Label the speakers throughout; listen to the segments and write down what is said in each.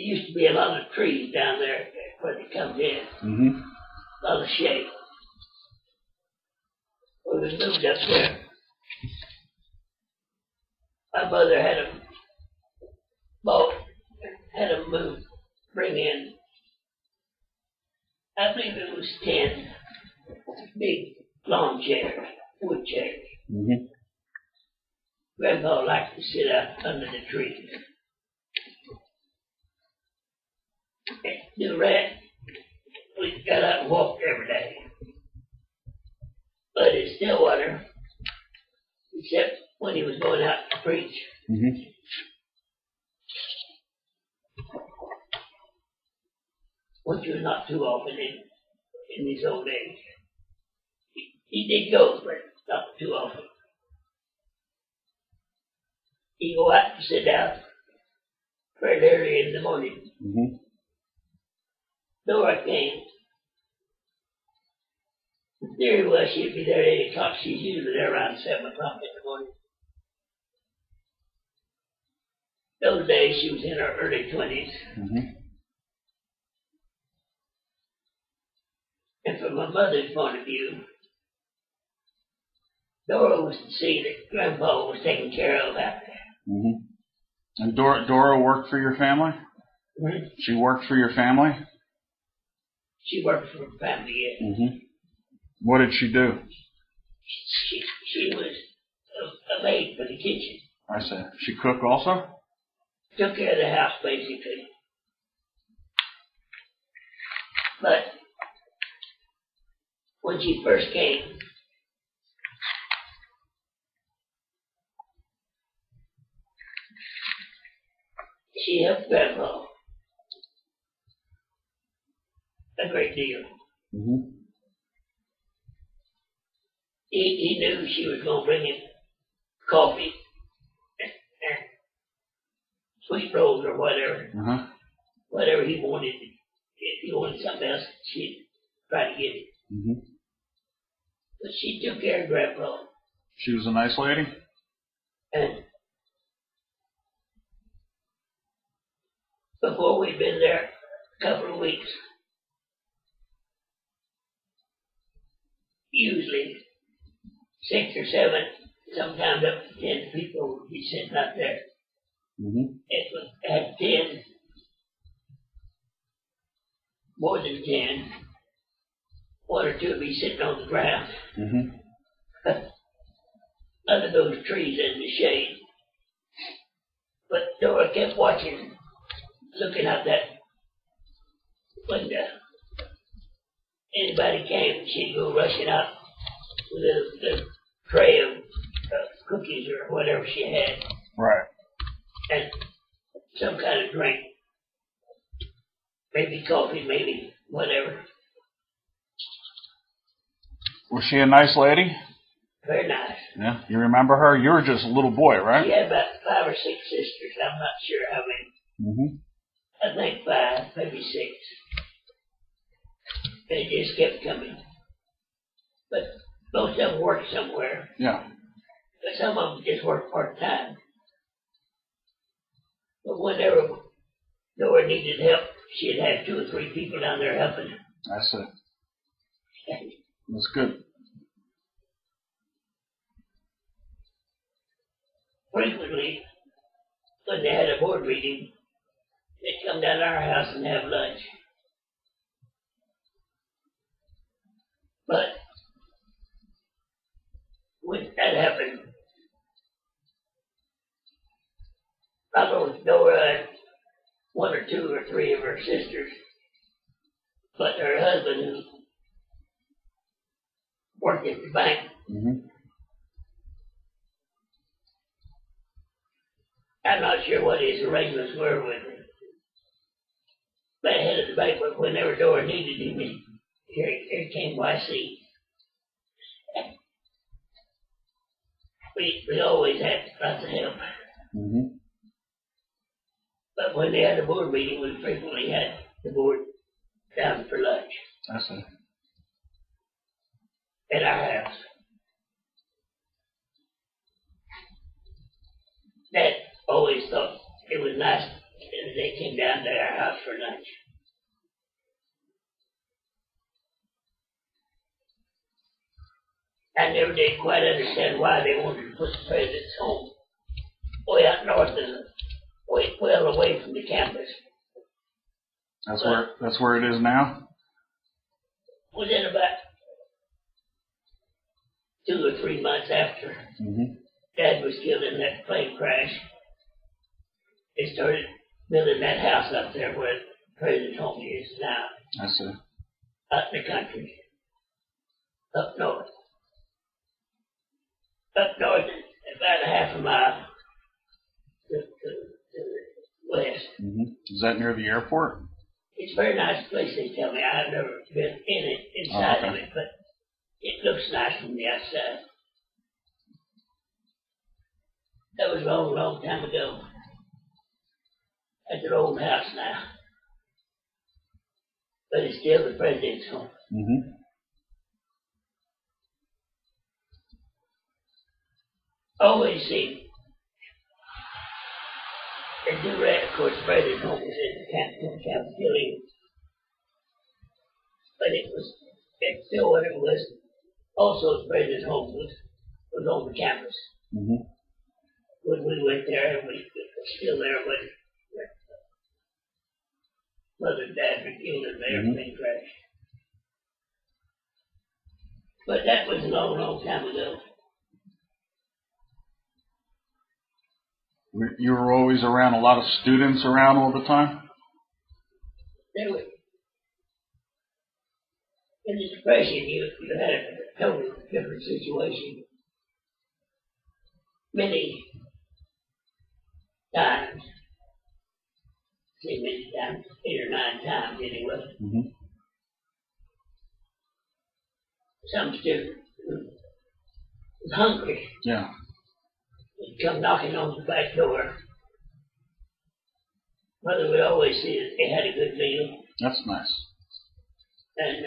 Speaker 1: used to be a lot of trees down there where they come in.
Speaker 2: Mm-hmm.
Speaker 1: A lot of shade. When we moved up there, my mother had them bring in, I believe it was 10 big lawn chairs, wood chairs.
Speaker 2: Mm-hmm.
Speaker 1: Grandpa liked to sit out under the trees. Do that. We got out and walked every day. But in Stillwater, except when he was going out to preach.
Speaker 2: Mm-hmm.
Speaker 1: Which was not too often in his old age. He did go, but not too often. He'd go out and sit down very early in the morning.
Speaker 2: Mm-hmm.
Speaker 1: Dora came. The theory was she'd be there at 8 o'clock. She's usually there around 7 o'clock in the morning. Those days she was in her early 20s.
Speaker 2: Mm-hmm.
Speaker 1: And from my mother's point of view, Dora was to see that Grandpa was taken care of out there.
Speaker 2: Mm-hmm. And Dora worked for your family?
Speaker 1: Mm-hmm.
Speaker 2: She worked for your family?
Speaker 1: She worked for her family, yes.
Speaker 2: Mm-hmm. What did she do?
Speaker 1: She was a maid for the kitchen.
Speaker 2: I see. She cooked also?
Speaker 1: Took care of the house, basically. But when she first came, she helped Grandpa a great deal.
Speaker 2: Mm-hmm.
Speaker 1: He knew she was going to bring him coffee and sweet rolls or whatever.
Speaker 2: Uh-huh.
Speaker 1: Whatever he wanted. If he wanted something else, she'd try to get it.
Speaker 2: Mm-hmm.
Speaker 1: But she took care of Grandpa.
Speaker 2: She was a nice lady?
Speaker 1: And before we'd been there a couple of weeks, usually 6 or 7, sometimes up to 10 people would be sitting out there.
Speaker 2: Mm-hmm.
Speaker 1: It was at 10, more than 10, 1 or 2 would be sitting on the ground.
Speaker 2: Mm-hmm.
Speaker 1: Under those trees in the shade. But Dora kept watching, looking out that window. Anybody came, she'd go rushing out with a tray of cookies or whatever she had.
Speaker 2: Right.
Speaker 1: And some kind of drink. Maybe coffee, maybe whatever.
Speaker 2: Was she a nice lady?
Speaker 1: Very nice.
Speaker 2: Yeah. You remember her? You were just a little boy, right?
Speaker 1: She had about 5 or 6 sisters. I'm not sure how many.
Speaker 2: Mm-hmm.
Speaker 1: I think 5, maybe 6. They just kept coming. But most of them worked somewhere.
Speaker 2: Yeah.
Speaker 1: But some of them just worked part-time. But whenever Dora needed help, she'd have 2 or 3 people down there helping her.
Speaker 2: That's it. That's good.
Speaker 1: Frequently, when they had a board meeting, they'd come down to our house and have lunch. But when that happened, not only Dora and 1 or 2 or 3 of her sisters, but her husband who worked at the bank.
Speaker 2: Mm-hmm.
Speaker 1: I'm not sure what his arrangements were with the head of the bank, but whenever Dora needed him, here came YC. We always had lots of help.
Speaker 2: Mm-hmm.
Speaker 1: But when they had a board meeting, we frequently had the board down for lunch.
Speaker 2: That's it.
Speaker 1: At our house. Dad always thought it was nice that they came down to our for lunch. I never did quite understand why they wanted to put the president's home way out north and well away from the campus.
Speaker 2: That's where it is now?
Speaker 1: Within about 2 or 3 months after Dad was killed in that plane crash, they started building that house up there where the president's home is now.
Speaker 2: I see.
Speaker 1: Out in the country. Up north. Up north, about a half a mile to the west.
Speaker 2: Is that near the airport?
Speaker 1: It's a very nice place, they tell me. I've never been inside of it, but it looks nice from the outside. That was a long, long time ago. That's an old house now. But it's still the president's home. Always seen. And do that, of course, the president's home was in the Capitol Hill. But it was, at Stillwater was also the president's home was on the campus. When we went there, and we were still there when Mother and Dad were killed in the airplane crash. But that was a long, long time ago.
Speaker 2: You were always around a lot of students around all the time?
Speaker 1: There were, in the Depression, you had a totally different situation. Many times, many times, 8 or 9 times anyway. Some student was hungry.
Speaker 2: Yeah.
Speaker 1: He'd come knocking on the back door. Mother would always see that they had a good meal.
Speaker 2: That's nice.
Speaker 1: And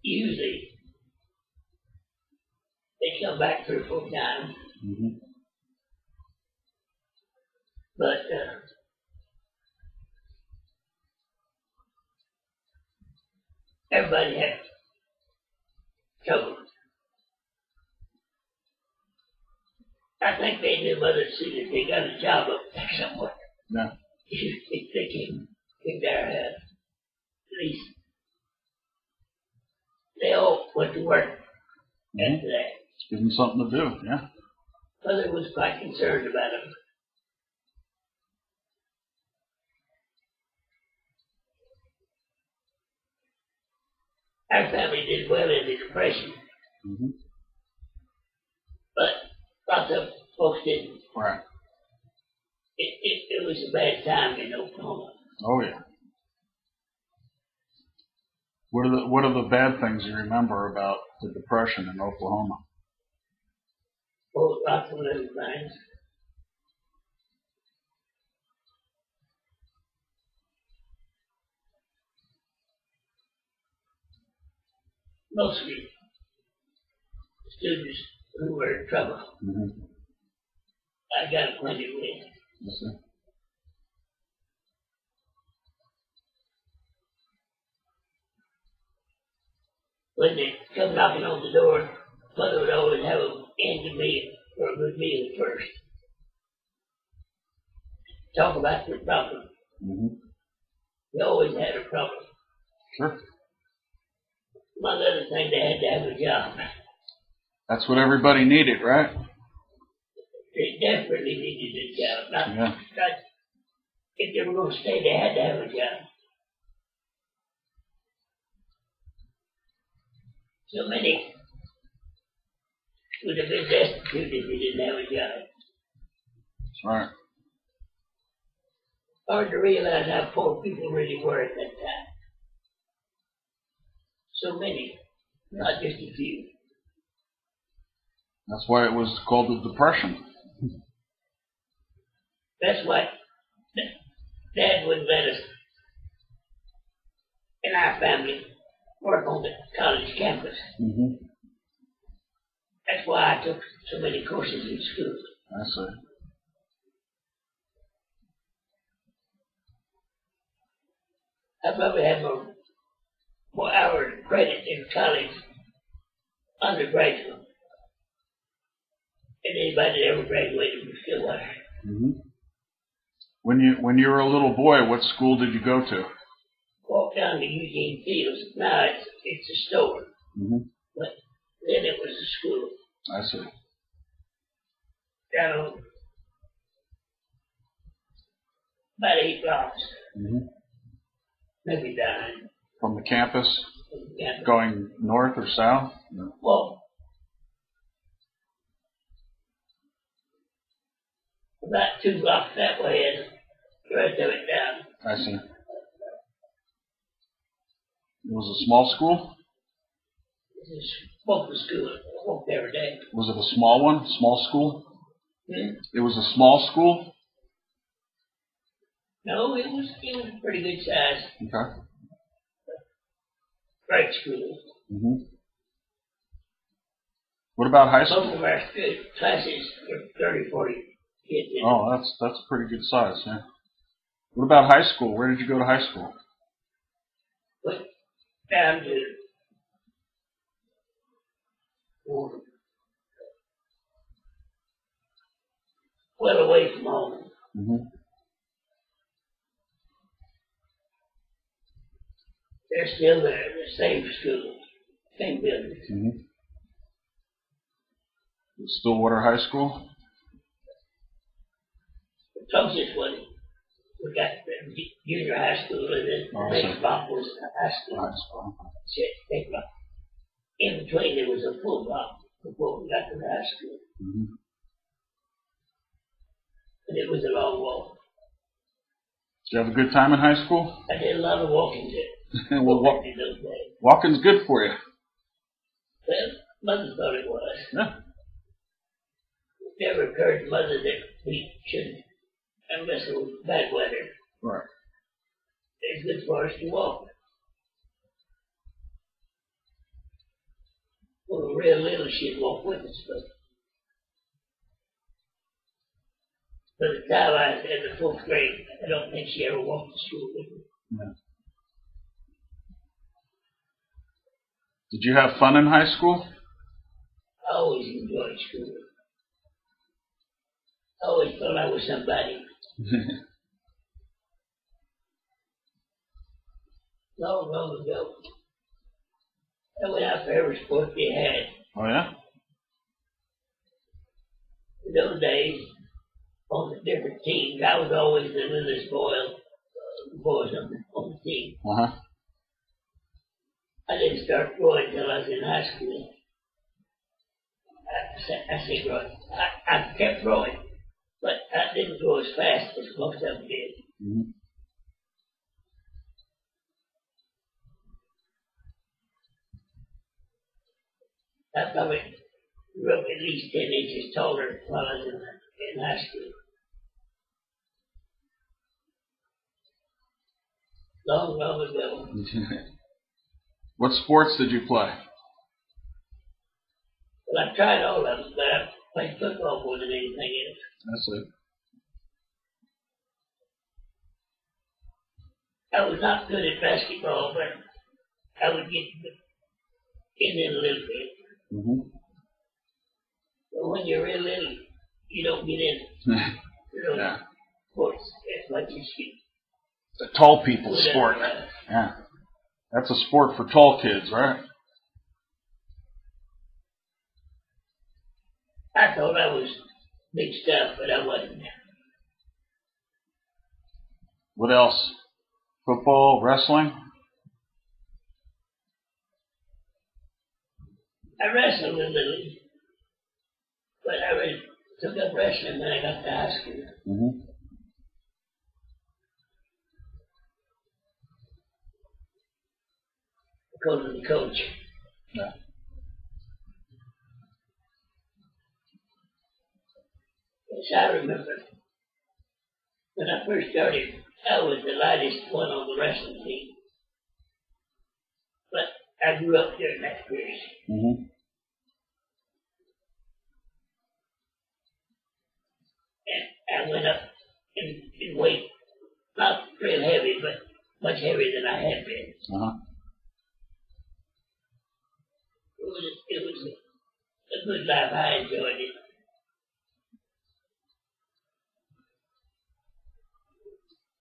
Speaker 1: usually they'd come back 3 or 4 times. But everybody had trouble. I think they knew Mother see that they got a job up there somewhere.
Speaker 2: Yeah.
Speaker 1: If they came there, at least they all went to work after that.
Speaker 2: Give them something to do, yeah.
Speaker 1: Mother was quite concerned about them. Our family did well in the Depression. But lots of folks didn't.
Speaker 2: Right.
Speaker 1: It was a bad time in Oklahoma.
Speaker 2: Oh, yeah. What are the bad things you remember about the Depression in Oklahoma?
Speaker 1: Oh, lots of little things. Mostly students who were in trouble. I got acquainted with.
Speaker 2: Yes, sir.
Speaker 1: When they come knocking on the door, Mother would always have them in the meal for a good meal first. Talk about their problem. They always had a problem.
Speaker 2: Sure.
Speaker 1: Among other things, they had to have a job.
Speaker 2: That's what everybody needed, right?
Speaker 1: They desperately needed a job. Not if they were going to stay, they had to have a job. So many would have been destitute if they didn't have a job.
Speaker 2: That's right.
Speaker 1: Hard to realize how poor people really were at that time. So many, not just a few.
Speaker 2: That's why it was called the Depression.
Speaker 1: That's why Dad wouldn't let us, in our family, work on the college campus. That's why I took so many courses in school.
Speaker 2: I see.
Speaker 1: I probably had more hours of credit in college, undergraduate, than anybody that ever graduated from Stillwater.
Speaker 2: Mm-hmm. When you were a little boy, what school did you go to?
Speaker 1: Walked down to Eugene Fields. Now it's a store.
Speaker 2: Mm-hmm.
Speaker 1: But then it was a school.
Speaker 2: I see.
Speaker 1: Down about 8 blocks.
Speaker 2: Mm-hmm.
Speaker 1: Maybe 9.
Speaker 2: From the campus?
Speaker 1: Yeah.
Speaker 2: Going north or south? No.
Speaker 1: Well, about 2 blocks that way and the rest of it down.
Speaker 2: I see. It was a small school?
Speaker 1: This is walk to school. I walked every day.
Speaker 2: Was it a small one? Small school? It was a small school?
Speaker 1: No, it was a pretty good size.
Speaker 2: Okay.
Speaker 1: Great school.
Speaker 2: Mm-hmm. What about high
Speaker 1: Most
Speaker 2: school?
Speaker 1: of our classes were 30, 40 kids.
Speaker 2: Oh, that's a pretty good size, yeah. What about high school? Where did you go to high school?
Speaker 1: Went down to well away from home.
Speaker 2: Mm-hmm.
Speaker 1: They're still there, the same school, same building.
Speaker 2: Mm-hmm. Stillwater High School?
Speaker 1: The closest one, we got the junior high school, and then the next block was the high school.
Speaker 2: High school.
Speaker 1: Next block. In between, there was a full block before we got to the high school.
Speaker 2: Mm-hmm.
Speaker 1: And it was a long walk.
Speaker 2: Did you have a good time in high school?
Speaker 1: I did a lot of walking there.
Speaker 2: Well,
Speaker 1: walking in those days.
Speaker 2: Walking's good for you.
Speaker 1: Well, Mother thought it was.
Speaker 2: Yeah.
Speaker 1: It never occurred to Mother that we shouldn't, unless it was bad weather.
Speaker 2: Right.
Speaker 1: It's good for us to walk. When we were real little, she'd walk with us, but by the time I was in the 4th grade, I don't think she ever walked to school with me.
Speaker 2: Yeah. Did you have fun in high school?
Speaker 1: I always enjoyed school. I always thought I was somebody. Long ago, I went out for every sport they had.
Speaker 2: Oh, yeah?
Speaker 1: In those days, on the different teams, I was always the littlest boys on the team.
Speaker 2: Uh-huh.
Speaker 1: I didn't start growing until I was in high school. I say growing. I kept growing, but I didn't grow as fast as most of them did.
Speaker 2: Mm-hmm.
Speaker 1: I probably grew up at least 10 inches taller while I was in high school. Long ago.
Speaker 2: What sports did you play?
Speaker 1: Well, I tried all of them, but I played football more than anything else.
Speaker 2: That's it.
Speaker 1: I was not good at basketball, but I would get in it a little bit.
Speaker 2: Mm-hmm.
Speaker 1: But when you're real little, you don't get in.
Speaker 2: Yeah.
Speaker 1: Sports as much as you.
Speaker 2: The tall people's sport. Yeah. That's a sport for tall kids, right?
Speaker 1: I thought I was big stuff, but I wasn't.
Speaker 2: What else? Football, wrestling?
Speaker 1: I wrestled a little, but I really took up wrestling when I got to high school.
Speaker 2: Mm-hmm.
Speaker 1: Because of the coach.
Speaker 2: Yeah.
Speaker 1: Yes, I remember when I first started, I was the lightest one on the wrestling team. But I grew up during that period.
Speaker 2: Mm-hmm.
Speaker 1: And I went up in weight, not real heavy, but much heavier than I had been.
Speaker 2: Uh-huh.
Speaker 1: It was a good life. I enjoyed it.